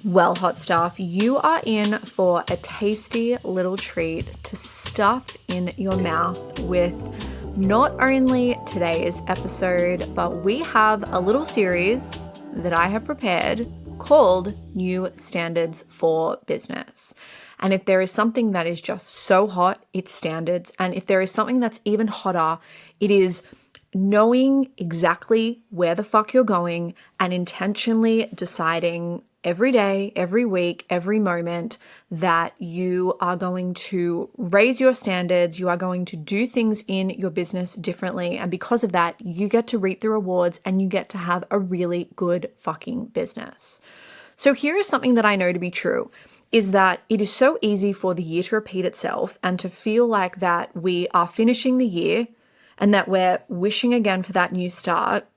Well, hot stuff, you are in for a tasty little treat to stuff in your mouth with not only today's episode, but we have a little series that I have prepared called New Standards for Business. And if there is something that is just so hot, it's standards. And if there is something that's even hotter, it is knowing exactly where the fuck you're going and intentionally deciding every day, every week, every moment that you are going to raise your standards, you are going to do things in your business differently. And because of that, you get to reap the rewards and you get to have a really good fucking business. So here is something that I know to be true, is that it is so easy for the year to repeat itself and to feel like that we are finishing the year and that we're wishing again for that new start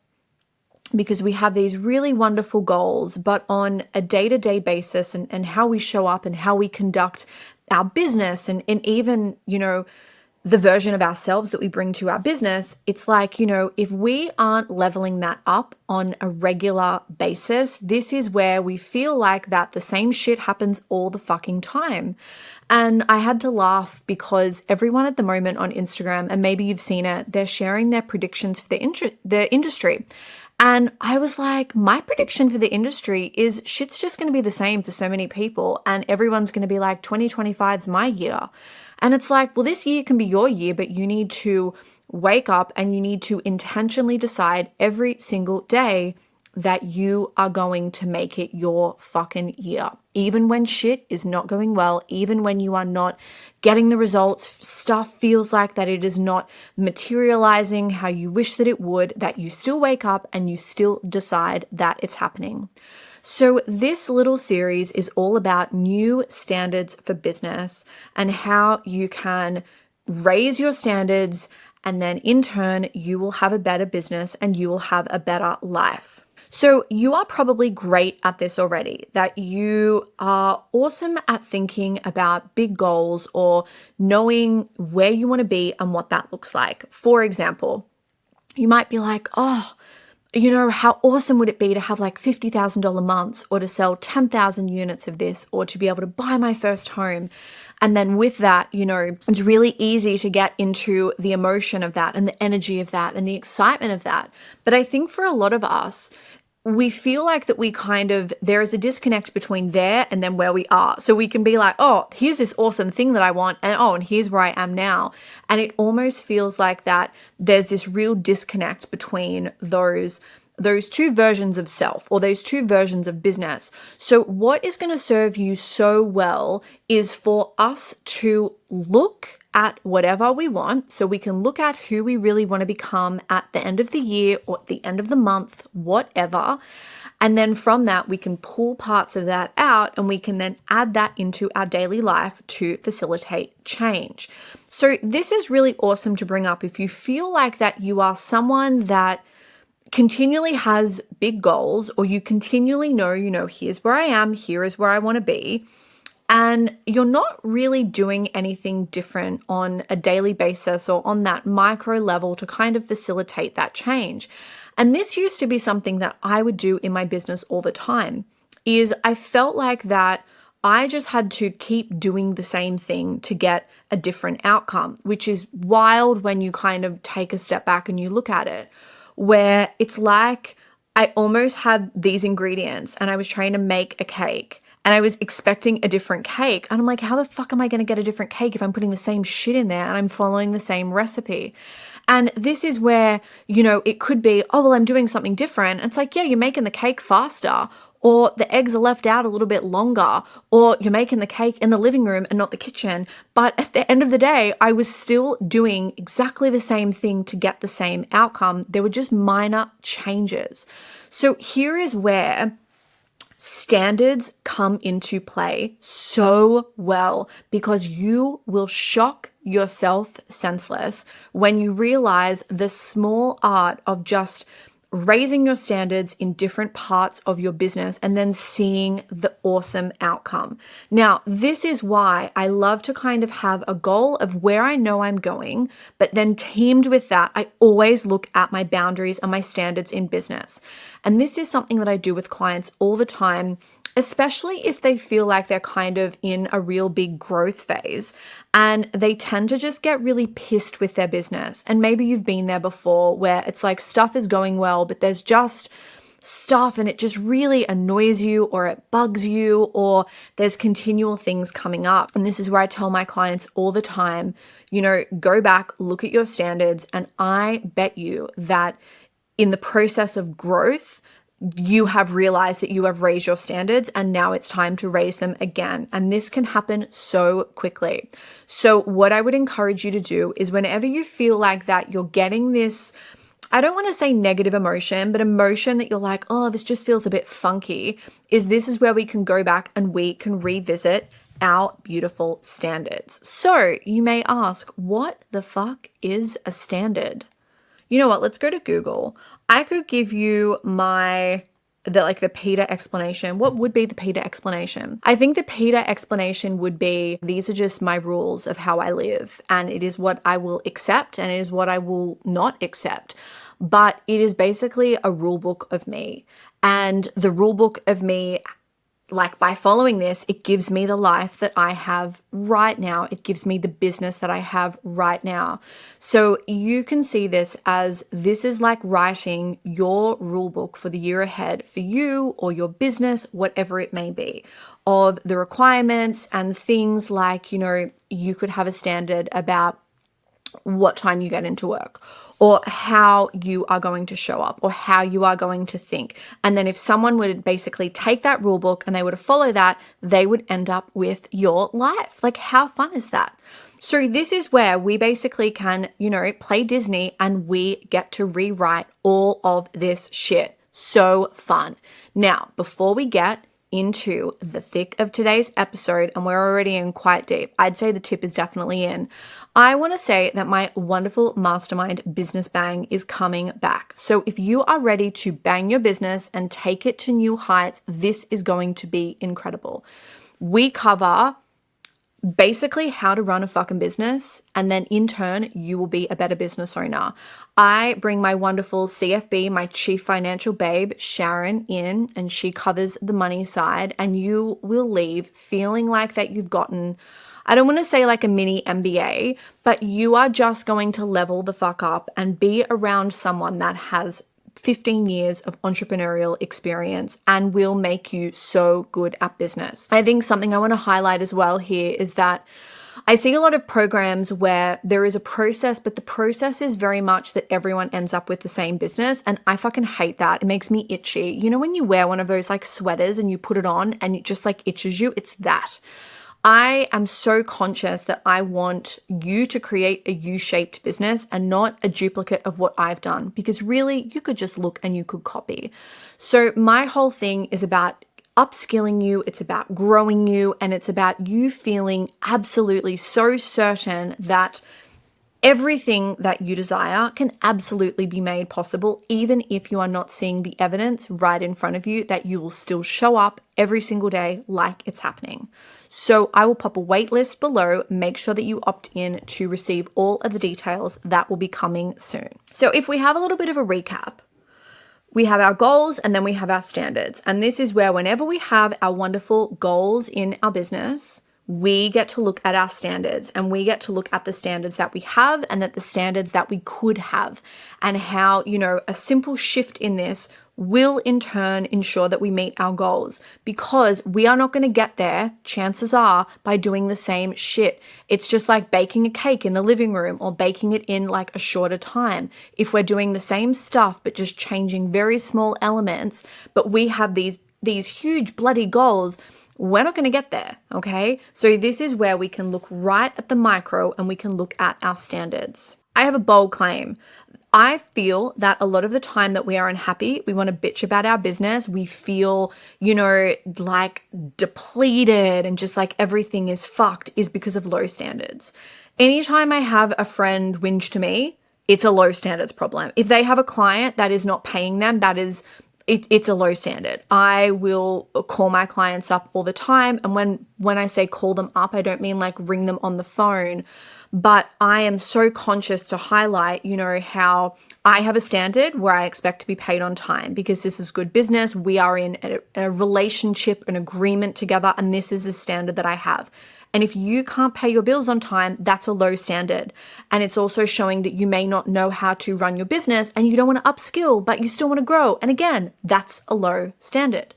because we have these really wonderful goals, but on a day-to-day basis and how we show up and how we conduct our business and even, the version of ourselves that we bring to our business, it's like, if we aren't leveling that up on a regular basis, this is where we feel like that the same shit happens all the fucking time. And I had to laugh because everyone at the moment on Instagram, and maybe you've seen it, they're sharing their predictions for the industry. And I was like, my prediction for the industry is shit's just going to be the same for so many people. And everyone's going to be like, 2025's my year. And it's like, well, this year can be your year, but you need to wake up and you need to intentionally decide every single day that you are going to make it your fucking year. Even when shit is not going well, even when you are not getting the results, stuff feels like that it is not materializing how you wish that it would, that you still wake up and you still decide that it's happening. So this little series is all about new standards for business and how you can raise your standards, and then in turn, you will have a better business and you will have a better life. So you are probably great at this already, that you are awesome at thinking about big goals or knowing where you want to be and what that looks like. For example, you might be like, how awesome would it be to have like $50,000 months or to sell 10,000 units of this or to be able to buy my first home. And then with that, it's really easy to get into the emotion of that and the energy of that and the excitement of that. But I think for a lot of us, we feel like that there is a disconnect between there and then where we are. So we can be like, oh, here's this awesome thing that I want. And here's where I am now. And it almost feels like that there's this real disconnect between those two versions of self or those two versions of business. So what is going to serve you so well is for us to look at whatever we want. So we can look at who we really want to become at the end of the year or at the end of the month, whatever. And then from that, we can pull parts of that out and we can then add that into our daily life to facilitate change. So this is really awesome to bring up if you feel like that you are someone that continually has big goals, or you continually know, here's where I am, here is where I want to be, and you're not really doing anything different on a daily basis or on that micro level to kind of facilitate that change. And this used to be something that I would do in my business all the time, is I felt like that I just had to keep doing the same thing to get a different outcome, which is wild when you kind of take a step back and you look at it, where it's like I almost had these ingredients and I was trying to make a cake and I was expecting a different cake. And I'm like, how the fuck am I going to get a different cake if I'm putting the same shit in there and I'm following the same recipe? And this is where, it could be, oh, well, I'm doing something different. And it's like, yeah, you're making the cake faster, or the eggs are left out a little bit longer, or you're making the cake in the living room and not the kitchen. But at the end of the day, I was still doing exactly the same thing to get the same outcome. There were just minor changes. So here is where standards come into play so well, because you will shock yourself senseless when you realize the small art of just raising your standards in different parts of your business and then seeing the awesome outcome. Now, this is why I love to kind of have a goal of where I know I'm going, but then teamed with that, I always look at my boundaries and my standards in business. And this is something that I do with clients all the time, especially if they feel like they're kind of in a real big growth phase and they tend to just get really pissed with their business. And maybe you've been there before where it's like stuff is going well, but there's just stuff and it just really annoys you or it bugs you or there's continual things coming up. And this is where I tell my clients all the time, go back, look at your standards, and I bet you that in the process of growth, you have realized that you have raised your standards and now it's time to raise them again. And this can happen so quickly. So what I would encourage you to do is whenever you feel like that you're getting this, I don't want to say negative emotion, but emotion that you're like, oh, this just feels a bit funky, this is where we can go back and we can revisit our beautiful standards. So you may ask, what the fuck is a standard? You know what? Let's go to Google. I could give you the PETA explanation. What would be the PETA explanation? I think the PETA explanation would be, these are just my rules of how I live, and it is what I will accept and it is what I will not accept. But it is basically a rule book of me. And the rule book of me, like by following this, it gives me the life that I have right now. It gives me the business that I have right now. So you can see this as this is like writing your rule book for the year ahead for you or your business, whatever it may be, of the requirements and things like, you could have a standard about what time you get into work or how you are going to show up or how you are going to think. And then if someone would basically take that rule book and they were to follow that, they would end up with your life. Like, how fun is that? So this is where we basically can, play Disney and we get to rewrite all of this shit. So fun. Now, before we get into the thick of today's episode, and we're already in quite deep, I'd say the tip is definitely in. I want to say that my wonderful mastermind Business Bang is coming back. So if you are ready to bang your business and take it to new heights, this is going to be incredible. We cover basically how to run a fucking business, and then in turn, you will be a better business owner. I bring my wonderful CFB, my chief financial babe, Sharon, in, and she covers the money side, and you will leave feeling like that you've gotten, I don't want to say like a mini MBA, but you are just going to level the fuck up and be around someone that has 15 years of entrepreneurial experience and will make you so good at business. I think something I want to highlight as well here is that I see a lot of programs where there is a process, but the process is very much that everyone ends up with the same business. And I fucking hate that. It makes me itchy. When you wear one of those like sweaters and you put it on and it just like itches you, it's that. I am so conscious that I want you to create a U-shaped business and not a duplicate of what I've done, because really you could just look and you could copy. So my whole thing is about upskilling you, it's about growing you, and it's about you feeling absolutely so certain that everything that you desire can absolutely be made possible, even if you are not seeing the evidence right in front of you, that you will still show up every single day like it's happening. So I will pop a wait list below. Make sure that you opt in to receive all of the details. That will be coming soon. So if we have a little bit of a recap, we have our goals and then we have our standards. And this is where whenever we have our wonderful goals in our business, we get to look at our standards and we get to look at the standards that we have and at the standards that we could have, and how, a simple shift in this will in turn ensure that we meet our goals, because we are not going to get there, chances are, by doing the same shit. It's just like baking a cake in the living room or baking it in like a shorter time. If we're doing the same stuff but just changing very small elements, but we have these huge bloody goals, we're not going to get there, okay? So this is where we can look right at the micro and we can look at our standards. I have a bold claim. I feel that a lot of the time that we are unhappy, we want to bitch about our business, we feel, like depleted and just like everything is fucked, is because of low standards. Anytime I have a friend whinge to me, it's a low standards problem. If they have a client that is not paying them, that is it's a low standard. I will call my clients up all the time. And when I say call them up, I don't mean like ring them on the phone, but I am so conscious to highlight, how I have a standard where I expect to be paid on time because this is good business. We are in a relationship, an agreement together, and this is the standard that I have. And if you can't pay your bills on time, that's a low standard. And it's also showing that you may not know how to run your business and you don't want to upskill, but you still want to grow. And again, that's a low standard.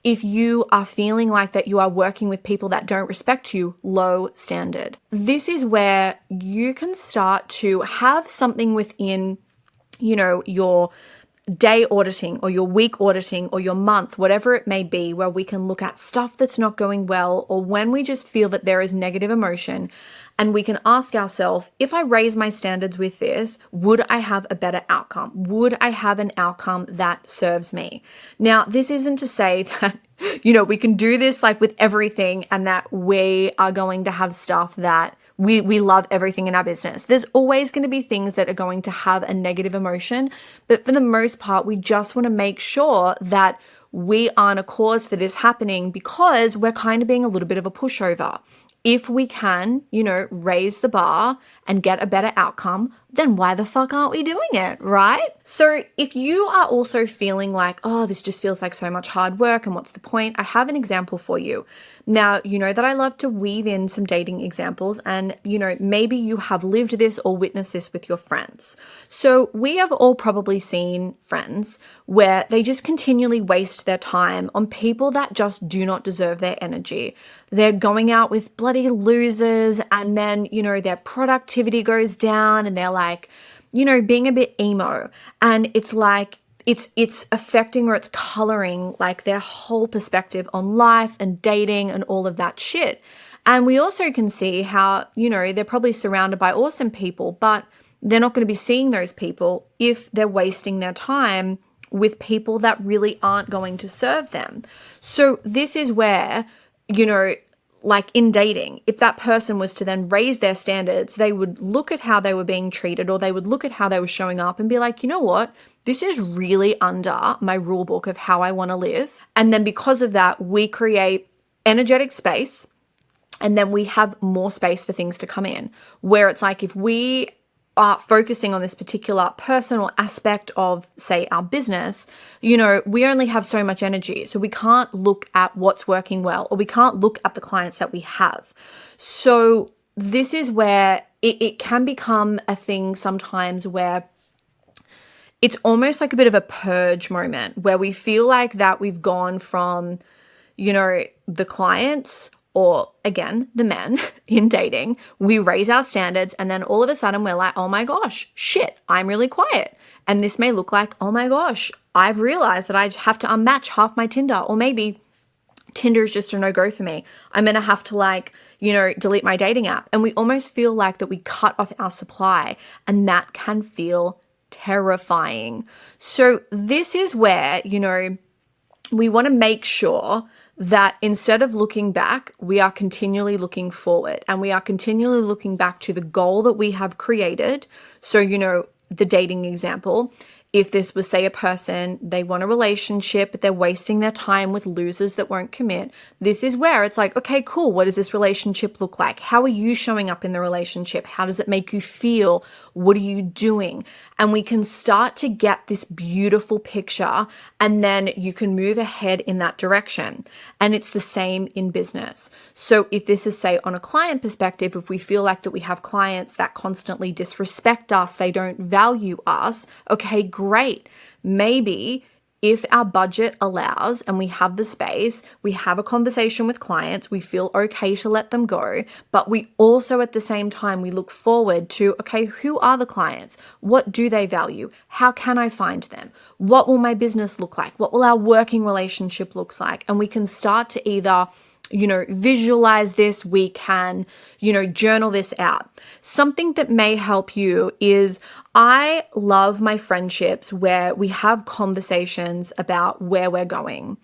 If you are feeling like that you are working with people that don't respect you, low standard. This is where you can start to have something within, your day auditing or your week auditing or your month, whatever it may be, where we can look at stuff that's not going well or when we just feel that there is negative emotion, and we can ask ourselves, if I raise my standards with this, would I have a better outcome? Would I have an outcome that serves me? Now, this isn't to say that, we can do this like with everything and that we are going to have stuff that we love everything in our business. There's always going to be things that are going to have a negative emotion, but for the most part, we just want to make sure that we aren't a cause for this happening because we're kind of being a little bit of a pushover. If we can, raise the bar and get a better outcome, then why the fuck aren't we doing it, right? So if you are also feeling like, oh, this just feels like so much hard work and what's the point? I have an example for you. Now, you know that I love to weave in some dating examples and, maybe you have lived this or witnessed this with your friends. So we have all probably seen friends where they just continually waste their time on people that just do not deserve their energy. They're going out with bloody losers and then, their productivity goes down and they're like, being a bit emo. And it's like, it's affecting or it's coloring like their whole perspective on life and dating and all of that shit. And we also can see how, they're probably surrounded by awesome people, but they're not going to be seeing those people if they're wasting their time with people that really aren't going to serve them. So this is where, like in dating, if that person was to then raise their standards, they would look at how they were being treated or they would look at how they were showing up and be like, you know what? This is really under my rule book of how I want to live. And then because of that, we create energetic space and then we have more space for things to come in. Where it's like if we are focusing on this particular person or aspect of, say, our business, we only have so much energy. So we can't look at what's working well, or we can't look at the clients that we have. So this is where it can become a thing sometimes where it's almost like a bit of a purge moment where we feel like that we've gone from, the clients or again, the men in dating, we raise our standards and then all of a sudden we're like, oh my gosh, shit, I'm really quiet. And this may look like, oh my gosh, I've realized that I have to unmatch half my Tinder, or maybe Tinder is just a no-go for me. I'm going to have to delete my dating app. And we almost feel like that we cut off our supply, and that can feel terrifying. So this is where, we want to make sure that instead of looking back, we are continually looking forward and we are continually looking back to the goal that we have created. So, the dating example, if this was, say, a person, they want a relationship, but they're wasting their time with losers that won't commit. This is where it's like, okay, cool. What does this relationship look like? How are you showing up in the relationship? How does it make you feel? What are you doing? And we can start to get this beautiful picture, and then you can move ahead in that direction. And it's the same in business. So if this is, say, on a client perspective, if we feel like that we have clients that constantly disrespect us, they don't value us, okay, great. Maybe if our budget allows and we have the space, we have a conversation with clients, we feel okay to let them go, but we also at the same time, we look forward to, okay, who are the clients? What do they value? How can I find them? What will my business look like? What will our working relationship look like? And we can start to either visualize this, we can, journal this out. Something that may help you is I love my friendships where we have conversations about where we're going.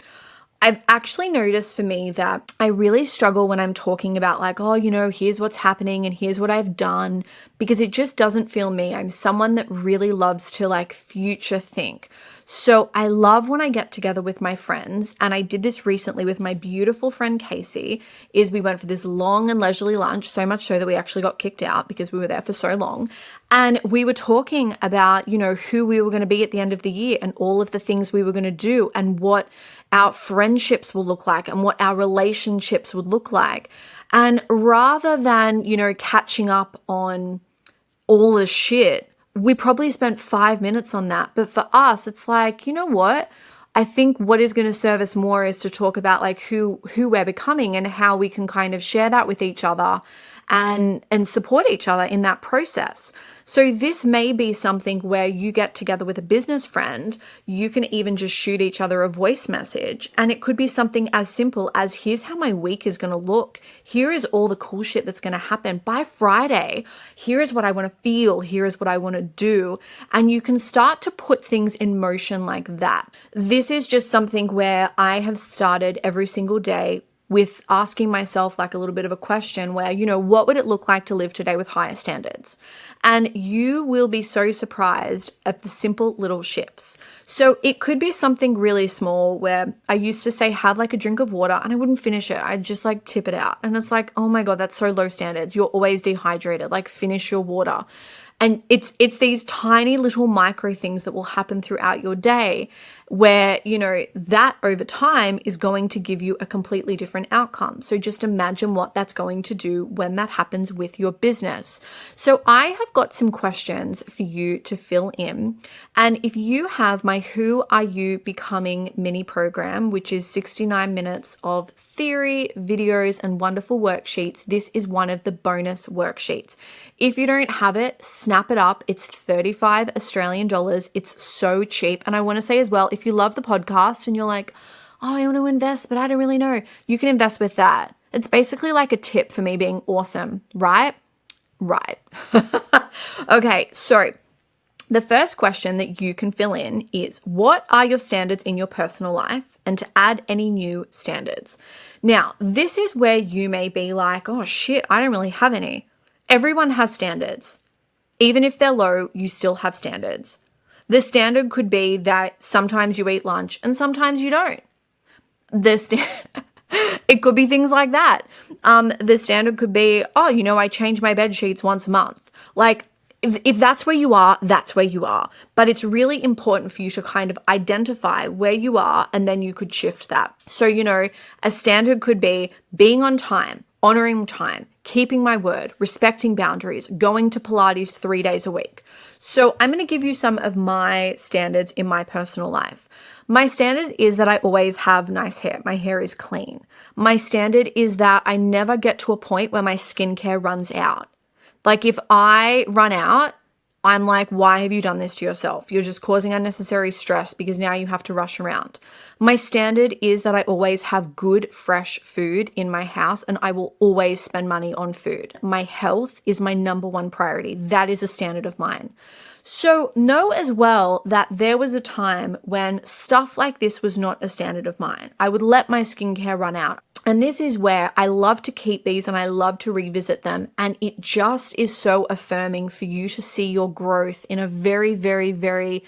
I've actually noticed for me that I really struggle when I'm talking about like, oh, here's what's happening and here's what I've done, because it just doesn't feel me. I'm someone that really loves to like future think. So I love when I get together with my friends, and I did this recently with my beautiful friend Casey, is we went for this long and leisurely lunch, so much so that we actually got kicked out because we were there for so long. And we were talking about, who we were going to be at the end of the year and all of the things we were going to do and what our friendships will look like and what our relationships would look like. And rather than, catching up on all the shit, we probably spent 5 minutes on that. But for us, it's like, you know what? I think what is going to serve us more is to talk about like who we're becoming and how we can kind of share that with each other and support each other in that process. So this may be something where you get together with a business friend, you can even just shoot each other a voice message, and it could be something as simple as, here's how my week is going to look. Here is all the cool shit that's going to happen by Friday. Here is what I want to feel. Here is what I want to do. And you can start to put things in motion like that. This is just something where I have started every single day with asking myself like a little bit of a question where, what would it look like to live today with higher standards? And you will be so surprised at the simple little shifts. So it could be something really small where I used to say, have like a drink of water, and I wouldn't finish it. I'd just like tip it out. And it's like, oh my God, that's so low standards. You're always dehydrated. Like finish your water. And it's these tiny little micro things that will happen throughout your day where, that over time is going to give you a completely different outcome. So just imagine what that's going to do when that happens with your business. So I have got some questions for you to fill in. And if you have my Who Are You Becoming mini program, which is 69 minutes of theory, videos, and wonderful worksheets, this is one of the bonus worksheets. If you don't have it, snap it up. It's 35 Australian dollars. It's so cheap. And I want to say as well, if you love the podcast and you're like, oh, I want to invest, but I don't really know, you can invest with that. It's basically like a tip for me being awesome, right? Right. Okay, so the first question that you can fill in is, what are your standards in your personal life, and to add any new standards? Now, this is where you may be like, oh shit, I don't really have any. Everyone has standards. Even if they're low, you still have standards. The standard could be that sometimes you eat lunch and sometimes you don't. It could be things like that. The standard could be, oh, I change my bed sheets once a month. Like, if that's where you are, that's where you are. But it's really important for you to kind of identify where you are, and then you could shift that. So, a standard could be being on time, honoring time, keeping my word, respecting boundaries, going to Pilates 3 days a week. So I'm going to give you some of my standards in my personal life. My standard is that I always have nice hair. My hair is clean. My standard is that I never get to a point where my skincare runs out. Like if I run out, I'm like, why have you done this to yourself? You're just causing unnecessary stress because now you have to rush around. My standard is that I always have good, fresh food in my house, and I will always spend money on food. My health is my number one priority. That is a standard of mine. So know as well that there was a time when stuff like this was not a standard of mine. I would let my skincare run out. And this is where I love to keep these and I love to revisit them. And it just is so affirming for you to see your growth in a very, very, very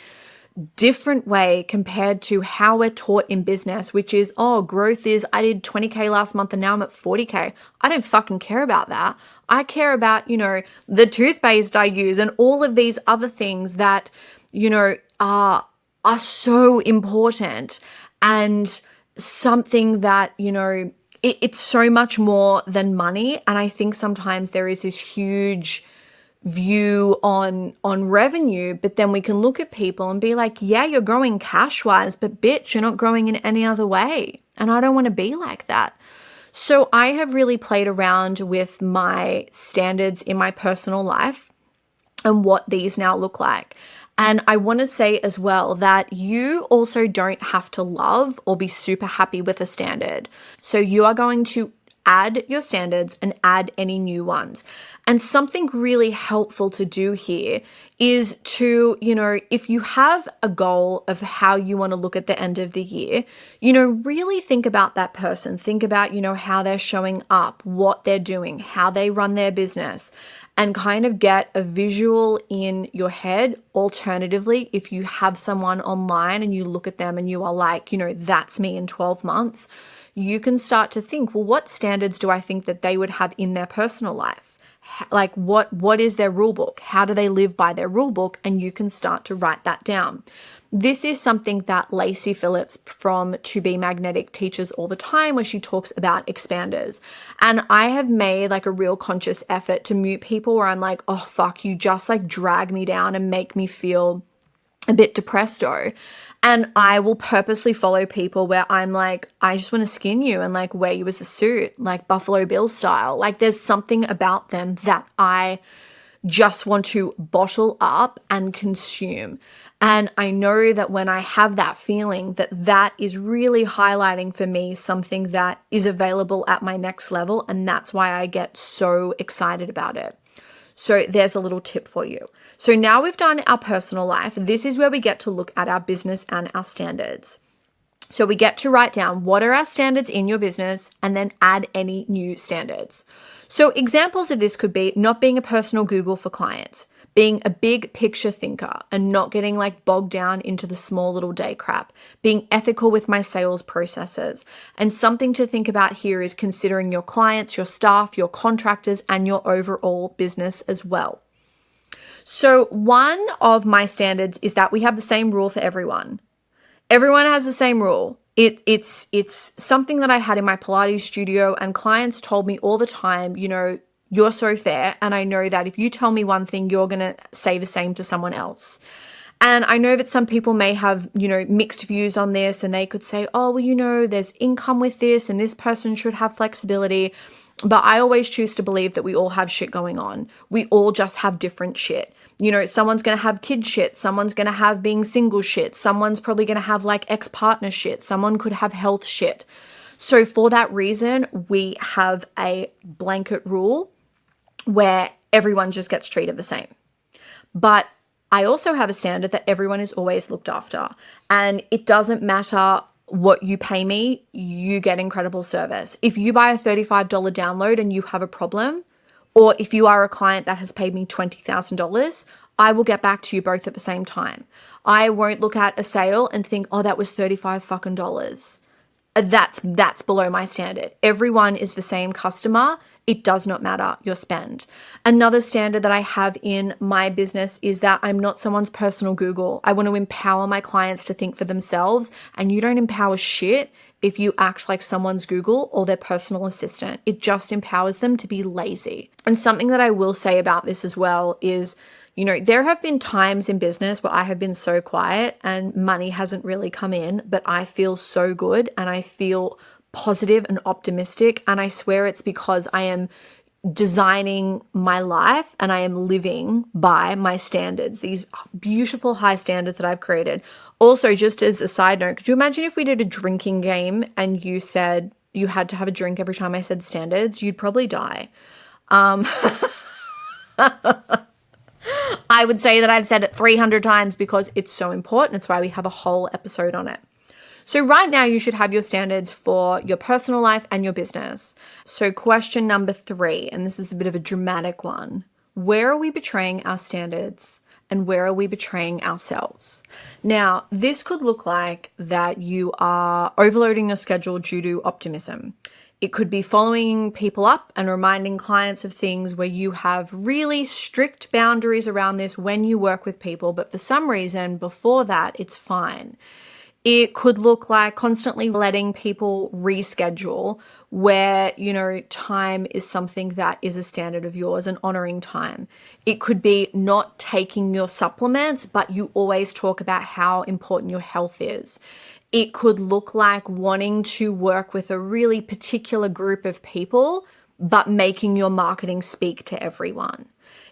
different way compared to how we're taught in business, which is, oh, growth is I did 20K last month and now I'm at 40K. I don't fucking care about that. I care about, the toothpaste I use and all of these other things that, are so important, and something that, it's so much more than money. And I think sometimes there is this huge view on revenue, but then we can look at people and be like, yeah, you're growing cash wise, but bitch, you're not growing in any other way. And I don't want to be like that. So I have really played around with my standards in my personal life and what these now look like. And I want to say as well that you also don't have to love or be super happy with a standard. So you are going to add your standards and add any new ones. And something really helpful to do here is to, if you have a goal of how you want to look at the end of the year, really think about that person. Think about, how they're showing up, what they're doing, how they run their business, and kind of get a visual in your head. Alternatively, if you have someone online and you look at them and you are like, that's me in 12 months, you can start to think, well, what standards do I think that they would have in their personal life? Like what is their rule book? How do they live by their rule book? And you can start to write that down. This is something that Lacy Phillips from To Be Magnetic teaches all the time, where she talks about expanders. And I have made like a real conscious effort to mute people where I'm like, oh, fuck, you just like drag me down and make me feel a bit depresto. And I will purposely follow people where I'm like, I just want to skin you and like wear you as a suit, like Buffalo Bill style. Like there's something about them that I just want to bottle up and consume. And I know that when I have that feeling, that is really highlighting for me something that is available at my next level. And that's why I get so excited about it. So there's a little tip for you. So now we've done our personal life. This is where we get to look at our business and our standards. So we get to write down what are our standards in your business and then add any new standards. So examples of this could be not being a personal Google for clients, being a big picture thinker and not getting like bogged down into the small little day crap, being ethical with my sales processes. And something to think about here is considering your clients, your staff, your contractors, and your overall business as well. So one of my standards is that we have the same rule for everyone. Everyone has the same rule. It's something that I had in my Pilates studio, and clients told me all the time, you're so fair. And I know that if you tell me one thing, you're going to say the same to someone else. And I know that some people may have, mixed views on this, and they could say, oh, well, there's income with this and this person should have flexibility. But I always choose to believe that we all have shit going on. We all just have different shit. Someone's going to have kid shit. Someone's going to have being single shit. Someone's probably going to have like ex-partner shit. Someone could have health shit. So for that reason, we have a blanket rule where everyone just gets treated the same. But I also have a standard that everyone is always looked after. And it doesn't matter what you pay me, you get incredible service. If you buy a $35 download and you have a problem, or if you are a client that has paid me $20,000, I will get back to you both at the same time. I won't look at a sale and think, oh, that was $35 fucking dollars. That's below my standard. Everyone is the same customer. It does not matter your spend. Another standard that I have in my business is that I'm not someone's personal Google. I want to empower my clients to think for themselves, and you don't empower shit if you act like someone's Google or their personal assistant. It just empowers them to be lazy. And something that I will say about this as well is, there have been times in business where I have been so quiet and money hasn't really come in, but I feel so good and I feel positive and optimistic. And I swear it's because I am designing my life and I am living by my standards, these beautiful high standards that I've created. Also, just as a side note, could you imagine if we did a drinking game and you said you had to have a drink every time I said standards? You'd probably die. I would say that I've said it 300 times because it's so important. It's why we have a whole episode on it. So right now you should have your standards for your personal life and your business. So question number 3, and this is a bit of a dramatic one. Where are we betraying our standards and where are we betraying ourselves? Now, this could look like that you are overloading your schedule due to optimism. It could be following people up and reminding clients of things where you have really strict boundaries around this when you work with people, but for some reason before that, it's fine. It could look like constantly letting people reschedule where, time is something that is a standard of yours and honoring time. It could be not taking your supplements, but you always talk about how important your health is. It could look like wanting to work with a really particular group of people, but making your marketing speak to everyone.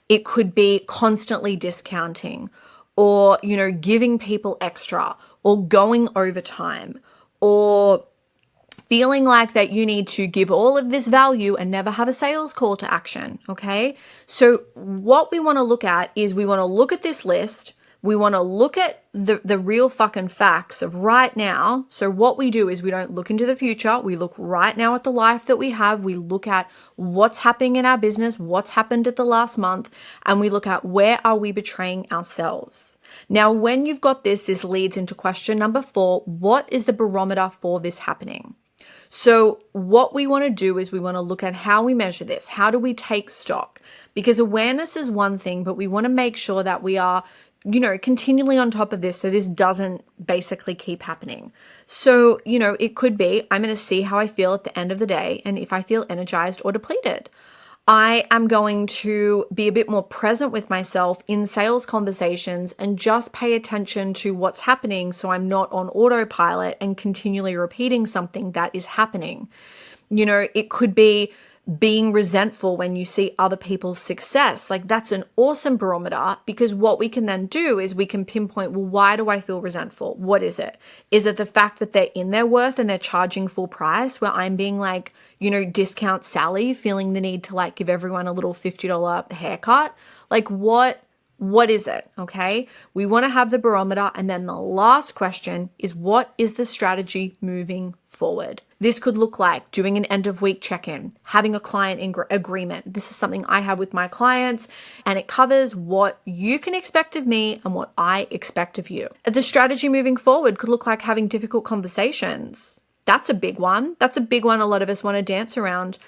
It could be constantly discounting or, giving people extra or going overtime or feeling like that you need to give all of this value and never have a sales call to action, okay? So what we want to look at is we want to look at this list. We want to look at the real fucking facts of right now. So what we do is we don't look into the future. We look right now at the life that we have. We look at what's happening in our business, what's happened at the last month, and we look at where are we betraying ourselves. Now, when you've got this leads into question number 4. What is the barometer for this happening? So what we want to do is we want to look at how we measure this. How do we take stock? Because awareness is one thing, but we want to make sure that we are, continually on top of this so this doesn't basically keep happening. So, it could be, I'm going to see how I feel at the end of the day and if I feel energized or depleted. I am going to be a bit more present with myself in sales conversations and just pay attention to what's happening so I'm not on autopilot and continually repeating something that is happening. It could be being resentful when you see other people's success. Like, that's an awesome barometer, because what we can then do is we can pinpoint, well, why do I feel resentful? What is it? Is it the fact that they're in their worth and they're charging full price, where I'm being like, discount Sally, feeling the need to like give everyone a little $50 haircut? Like, what is it? Okay. We want to have the barometer. And then the last question is, what is the strategy moving forward? This could look like doing an end of week check-in, having a client agreement. This is something I have with my clients, and it covers what you can expect of me and what I expect of you. The strategy moving forward could look like having difficult conversations. That's a big one. That's a big one a lot of us want to dance around.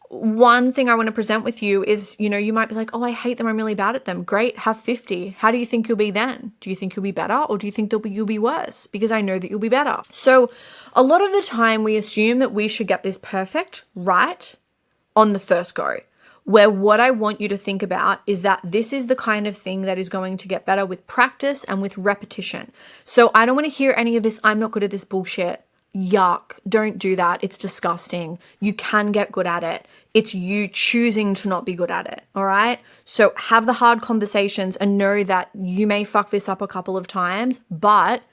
One thing I want to present with you is, you might be like, oh, I hate them, I'm really bad at them. Great, have 50. How do you think you'll be then? Do you think you'll be better, or do you think you'll be worse? Because I know that you'll be better. So a lot of the time we assume that we should get this perfect right on the first go, where what I want you to think about is that this is the kind of thing that is going to get better with practice and with repetition. So I don't want to hear any of this, I'm not good at this bullshit. Yuck, don't do that. It's disgusting. You can get good at it. It's you choosing to not be good at it. All right. So have the hard conversations and know that you may fuck this up a couple of times, but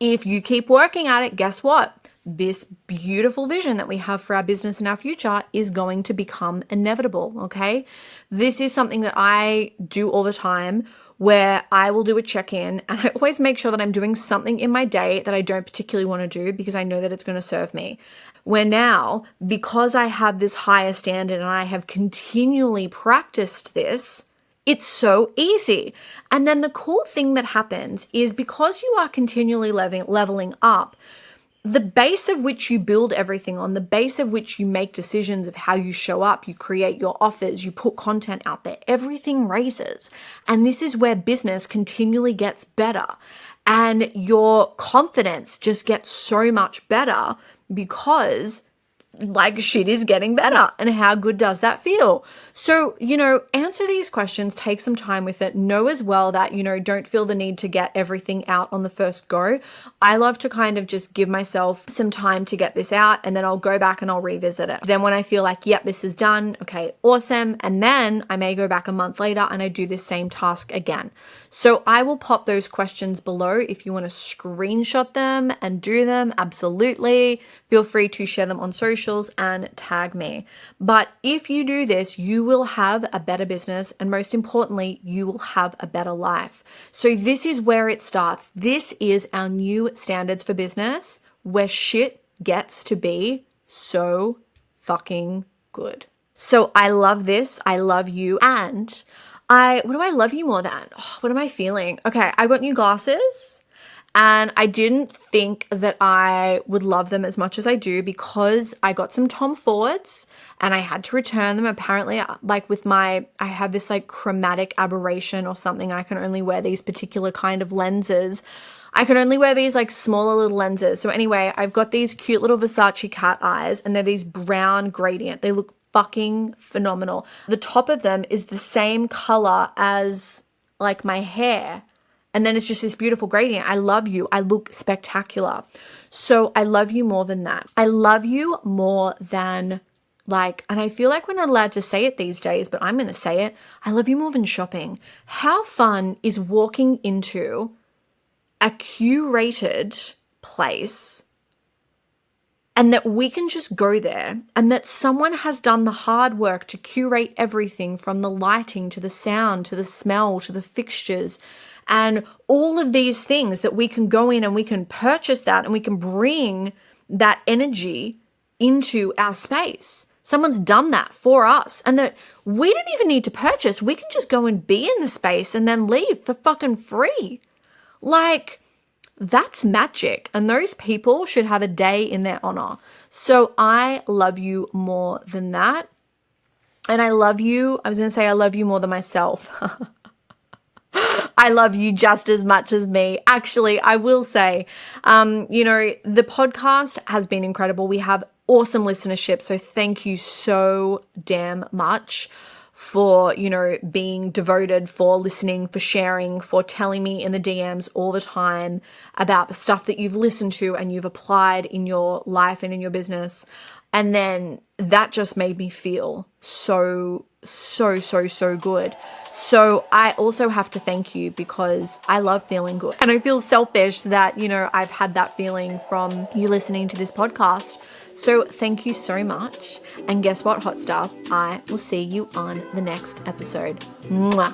if you keep working at it, guess what? This beautiful vision that we have for our business and our future is going to become inevitable. Okay. This is something that I do all the time, where I will do a check-in, and I always make sure that I'm doing something in my day that I don't particularly want to do because I know that it's going to serve me. Where now, because I have this higher standard and I have continually practiced this, it's so easy. And then the cool thing that happens is, because you are continually leveling up, the base of which you build everything on, the base of which you make decisions of how you show up, you create your offers, you put content out there, everything raises. And this is where business continually gets better. And your confidence just gets so much better, because like shit is getting better. And how good does that feel? So, answer these questions, take some time with it. Know as well that, don't feel the need to get everything out on the first go. I love to kind of just give myself some time to get this out, and then I'll go back and I'll revisit it. Then when I feel like, yep, this is done. Okay, awesome. And then I may go back a month later and I do this same task again. So I will pop those questions below. If you want to screenshot them and do them, absolutely. Feel free to share them on socials and tag me. But if you do this, you will have a better business, and most importantly, you will have a better life. So this is where it starts. This is our new standards for business, where shit gets to be so fucking good. So I love this. I love you. And what do I love you more than? Oh, what am I feeling? Okay, I got new glasses. And I didn't think that I would love them as much as I do, because I got some Tom Fords and I had to return them. Apparently, like I have this like chromatic aberration or something. I can only wear these particular kind of lenses. I can only wear these like smaller little lenses. So anyway, I've got these cute little Versace cat eyes, and they're these brown gradient. They look fucking phenomenal. The top of them is the same color as like my hair. And then it's just this beautiful gradient. I love you. I look spectacular. So I love you more than that. I love you more than and I feel like we're not allowed to say it these days, but I'm going to say it. I love you more than shopping. How fun is walking into a curated place and that we can just go there, and that someone has done the hard work to curate everything from the lighting to the sound to the smell to the fixtures and all of these things, that we can go in and we can purchase that and we can bring that energy into our space. Someone's done that for us, and that we don't even need to purchase. We can just go and be in the space and then leave for fucking free. Like, that's magic, and those people should have a day in their honor. So I love you more than that. And I love you more than myself. I love you just as much as me. Actually, I will say, the podcast has been incredible. We have awesome listenership. So thank you so damn much for, being devoted, for listening, for sharing, for telling me in the DMs all the time about the stuff that you've listened to and you've applied in your life and in your business. And then that just made me feel so good. So I also have to thank you, because I love feeling good. And I feel selfish that, I've had that feeling from you listening to this podcast. So thank you so much. And guess what, hot stuff? I will see you on the next episode. Mwah.